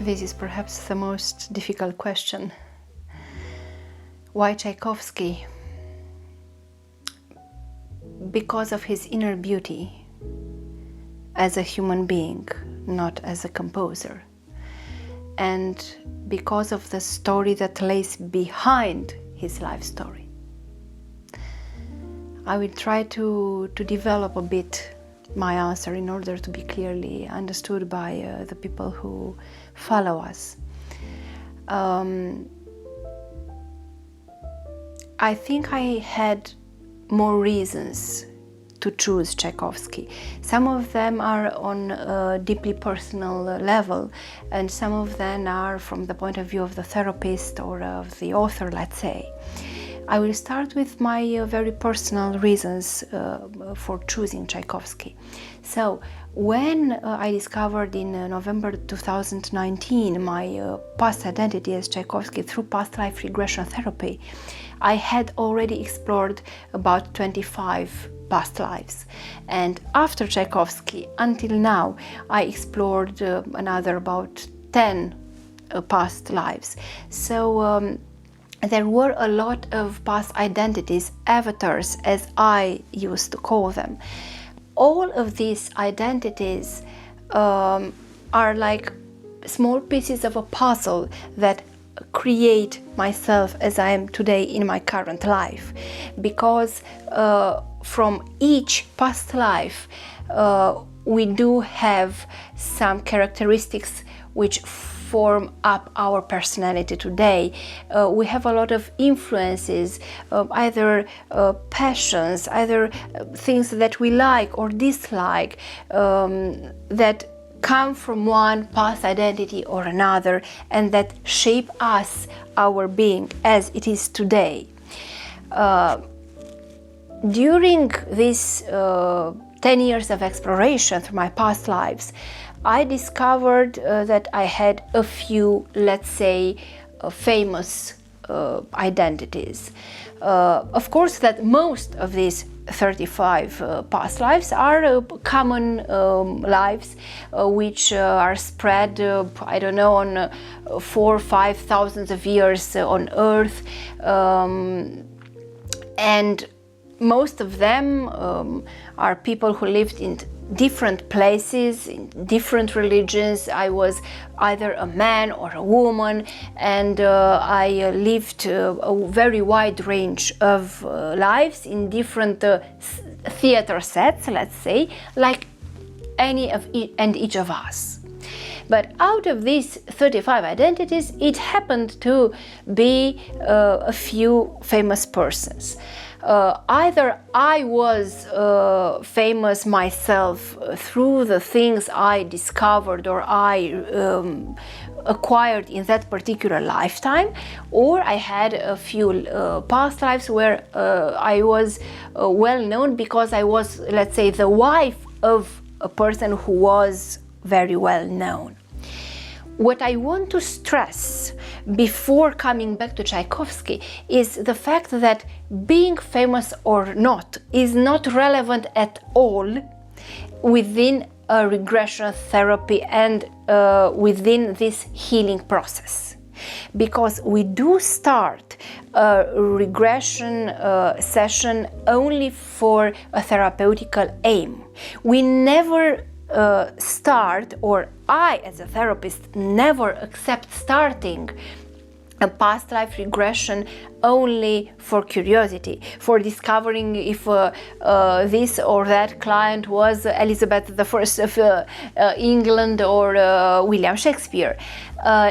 This is perhaps the most difficult question. Why Tchaikovsky? Because of his inner beauty as a human being, not as a composer. And because of the story that lays behind his life story. I will try to develop a bit my answer in order to be clearly understood by the people who follow us. I think I had more reasons to choose Tchaikovsky. Some of them are on a deeply personal level, and some of them are from the point of view of the therapist or of the author, let's say. I will start with my very personal reasons for choosing Tchaikovsky. So, when I discovered in November 2019 my past identity as Tchaikovsky through past life regression therapy, I had already explored about 25 past lives. And after Tchaikovsky, until now, I explored another about 10 past lives. So, there were a lot of past identities, avatars, as I used to call them. All of these identities are like small pieces of a puzzle that create myself as I am today in my current life. Because from each past life, we do have some characteristics which form up our personality today. We have a lot of influences, either passions, either things that we like or dislike, that come from one past identity or another, and that shape us, our being, as it is today. During these 10 years of exploration through my past lives, I discovered that I had a few, let's say, famous identities. Of course, that most of these 35 past lives are common lives which are spread, I don't know, on 4,000 or 5,000 of years on Earth, and most of them are people who lived in different places, in different religions. I was either a man or a woman, and I lived a very wide range of lives in different theater sets, let's say, like any of each of us. But out of these 35 identities, it happened to be a few famous persons. Either I was famous myself through the things I discovered or I acquired in that particular lifetime, or I had a few past lives where I was well known because I was, let's say, the wife of a person who was very well known. What I want to stress before coming back to Tchaikovsky is the fact that being famous or not is not relevant at all within a regression therapy and within this healing process. Because we do start a regression session only for a therapeutical aim. We never start, or I as a therapist never accept starting a past life regression only for curiosity, for discovering if this or that client was Elizabeth I of England or William Shakespeare.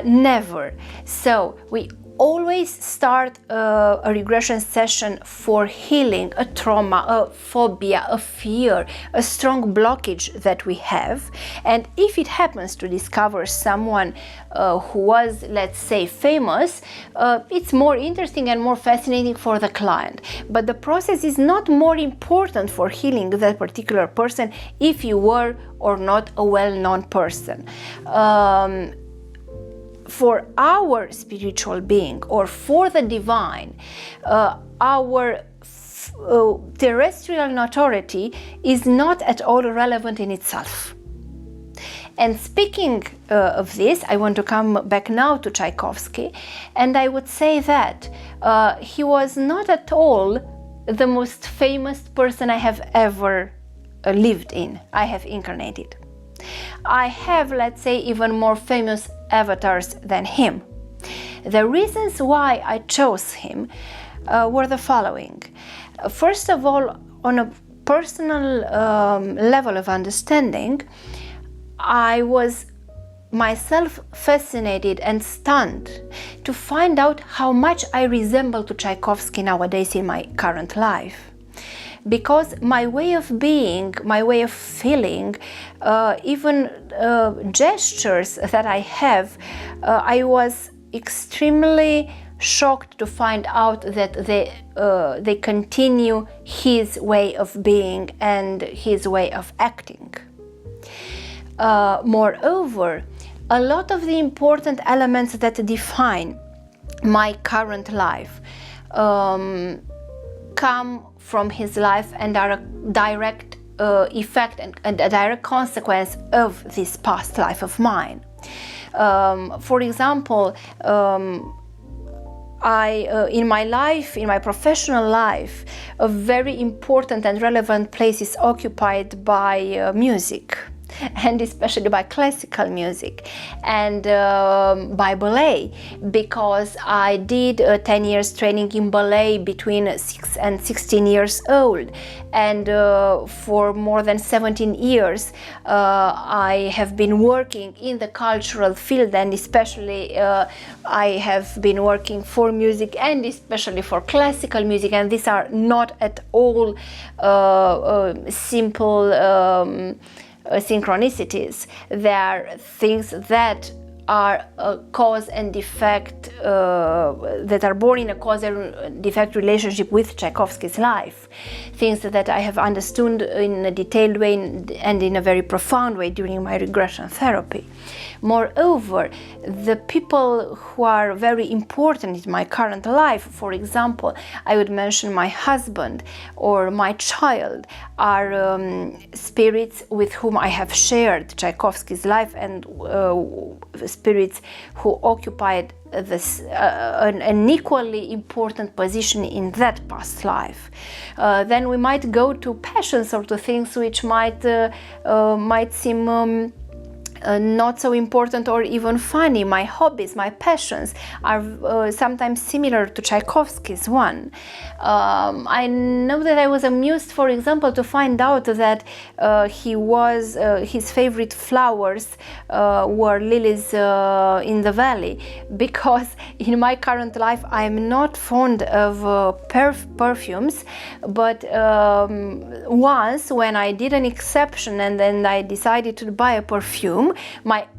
Never. So we always start a regression session for healing a trauma, a phobia, a fear, a strong blockage that we have. And if it happens to discover someone who was, let's say, famous, it's more interesting and more fascinating for the client. But the process is not more important for healing that particular person if you were or not a well-known person. For our spiritual being or for the divine, our terrestrial notoriety is not at all relevant in itself. And speaking of this, I want to come back now to Tchaikovsky, and I would say that he was not at all the most famous person I have ever lived in, I have incarnated. I have, let's say, even more famous avatars than him. The reasons why I chose him were the following. First of all, on a personal level of understanding, I was myself fascinated and stunned to find out how much I resemble to Tchaikovsky nowadays in my current life. Because my way of being, my way of feeling, even gestures that I have, I was extremely shocked to find out that they continue his way of being and his way of acting. Moreover, a lot of the important elements that define my current life come from his life and are a direct effect and a direct consequence of this past life of mine. For example, in my life, in my professional life, a very important and relevant place is occupied by music, and especially by classical music and by ballet, because I did 10 years training in ballet between 6 and 16 years old, and for more than 17 years I have been working in the cultural field, and especially I have been working for music and especially for classical music, and these are not at all simple synchronicities. They are things that are a cause and effect, that are born in a cause and effect relationship with Tchaikovsky's life. Things that I have understood in a detailed way and in a very profound way during my regression therapy. Moreover, the people who are very important in my current life, for example, I would mention my husband or my child, are spirits with whom I have shared Tchaikovsky's life, and spirits who occupied an equally important position in that past life. Then we might go to passions or to things which might seem not so important or even funny. My hobbies, my passions are sometimes similar to Tchaikovsky's one. I know that I was amused, for example, to find out that his favorite flowers were lilies in the valley, because in my current life I'm not fond of perfumes, but once when I did an exception and then I decided to buy a perfume,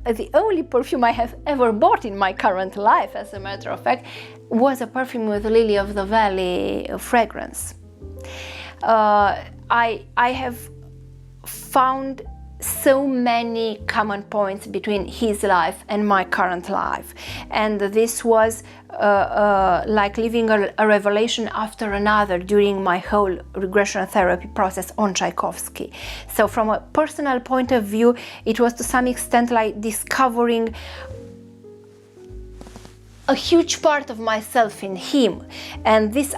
the only perfume I have ever bought in my current life, as a matter of fact, was a perfume with lily of the valley fragrance. I have found so many common points between his life and my current life, and this was like living a revelation after another during my whole regression therapy process on Tchaikovsky. So from a personal point of view, it was to some extent like discovering a huge part of myself in him, and this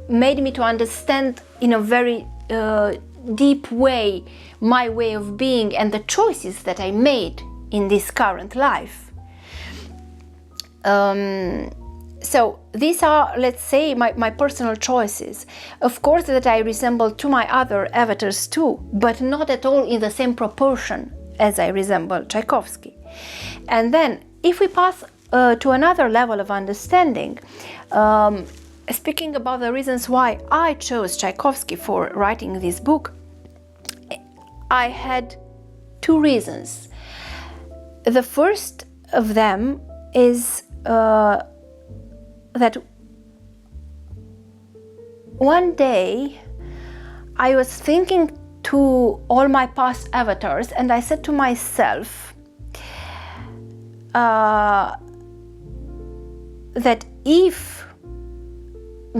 made me to understand in a very deep way my way of being and the choices that I made in this current life. So these are, let's say, my personal choices. Of course that I resemble to my other avatars too, but not at all in the same proportion as I resemble Tchaikovsky. And then if we pass to another level of understanding, speaking about the reasons why I chose Tchaikovsky for writing this book, I had two reasons. The first of them is that one day I was thinking to all my past avatars, and I said to myself that if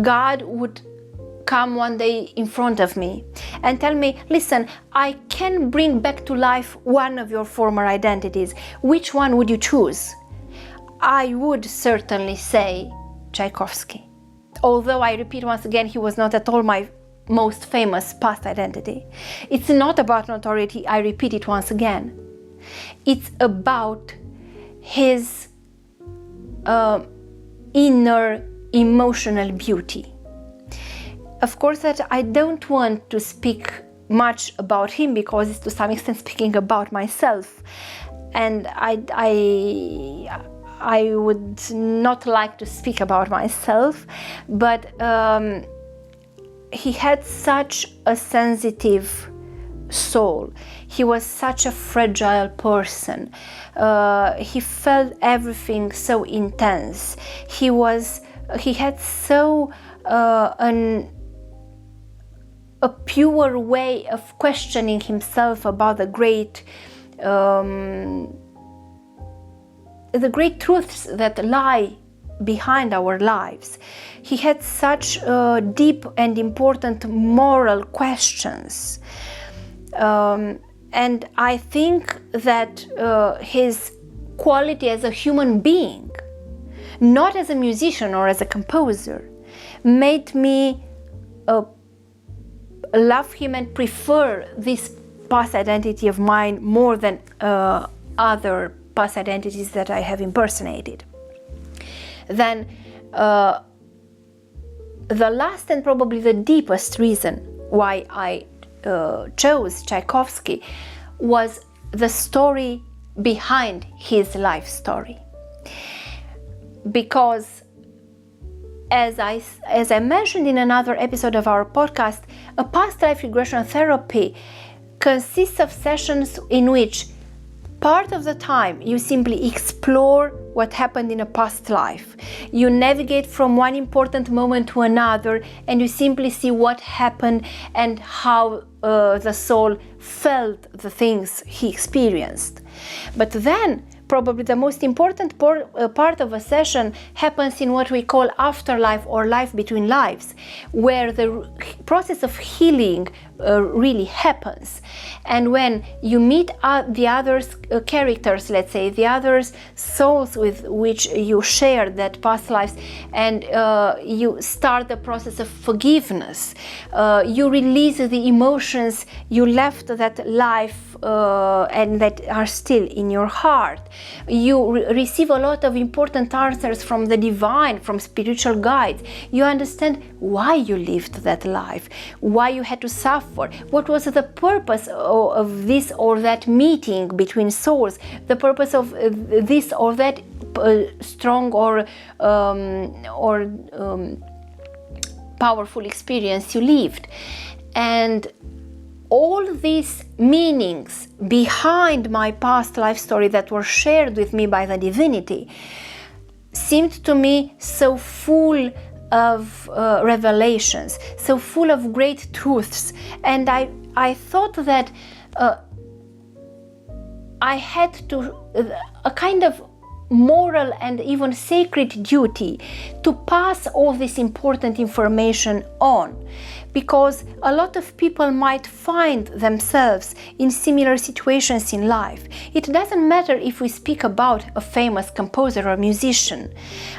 God would come one day in front of me and tell me, listen, I can bring back to life one of your former identities. Which one would you choose? I would certainly say Tchaikovsky. Although I repeat once again, he was not at all my most famous past identity. It's not about notoriety, I repeat it once again. It's about his inner emotional beauty. Of course, that I don't want to speak much about him because it's to some extent speaking about myself, and I would not like to speak about myself, but he had such a sensitive soul. He was such a fragile person. He felt everything so intense. He had so a pure way of questioning himself about the great truths that lie behind our lives. He had such deep and important moral questions. And I think that his quality as a human being, not as a musician or as a composer, made me love him and prefer this past identity of mine more than other past identities that I have impersonated. Then the last and probably the deepest reason why I chose Tchaikovsky was the story behind his life story. Because as I mentioned in another episode of our podcast, a past life regression therapy consists of sessions in which part of the time you simply explore what happened in a past life. You navigate from one important moment to another and you simply see what happened and how the soul felt the things he experienced. But then probably the most important part of a session happens in what we call afterlife or life between lives, where the process of healing really happens. And when you meet the other characters, let's say, the other souls with which you share that past lives, and you start the process of forgiveness, you release the emotions you left that life and that are still in your heart. You receive a lot of important answers from the divine, from spiritual guides. You understand why you lived that life, why you had to suffer, what was the purpose of this or that meeting between souls, the purpose of this or that strong or powerful experience you lived. And all these meanings behind my past life story that were shared with me by the divinity seemed to me so full of revelations, so full of great truths. And I thought that I had to, a kind of moral and even sacred duty to pass all this important information on, because a lot of people might find themselves in similar situations in life. It doesn't matter if we speak about a famous composer or musician.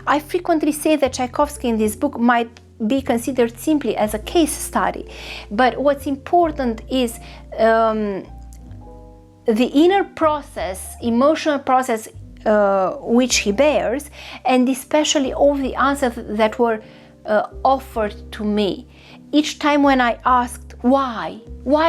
I frequently say that Tchaikovsky in this book might be considered simply as a case study, but what's important is the inner process, emotional process which he bears, and especially all the answers that were offered to me. Each time when I asked why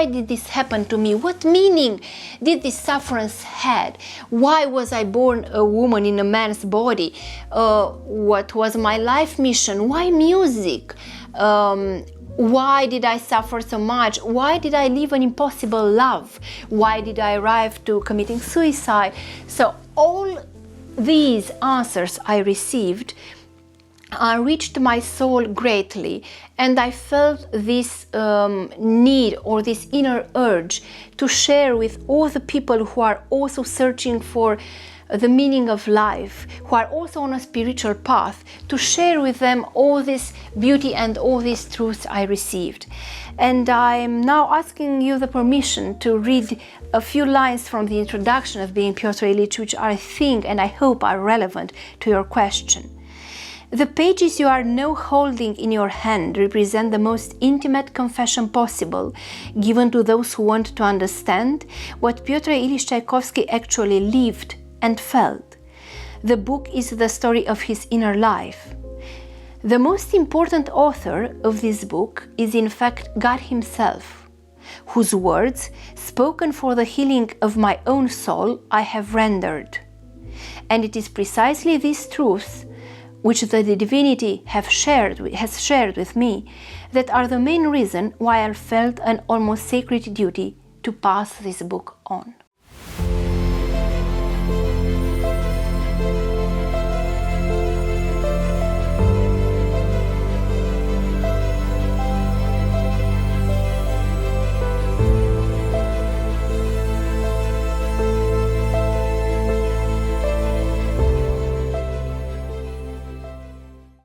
did this happen to me? What meaning did this sufferance had? Why was I born a woman in a man's body? What was my life mission? Why music? Why did I suffer so much? Why did I live an impossible love? Why did I arrive to committing suicide? So all these answers I received enriched my soul greatly, and I felt this need or this inner urge to share with all the people who are also searching for the meaning of life, who are also on a spiritual path, to share with them all this beauty and all these truths I received. And I'm now asking you the permission to read a few lines from the introduction of Being Pyotr Ilyich, which I think and I hope are relevant to your question. The pages you are now holding in your hand represent the most intimate confession possible, given to those who want to understand what Pyotr Ilyich Tchaikovsky actually lived and felt. The book is the story of his inner life. The most important author of this book is in fact God himself, whose words, spoken for the healing of my own soul, I have rendered. And it is precisely these truths which the divinity has shared with me, that are the main reason why I felt an almost sacred duty to pass this book on.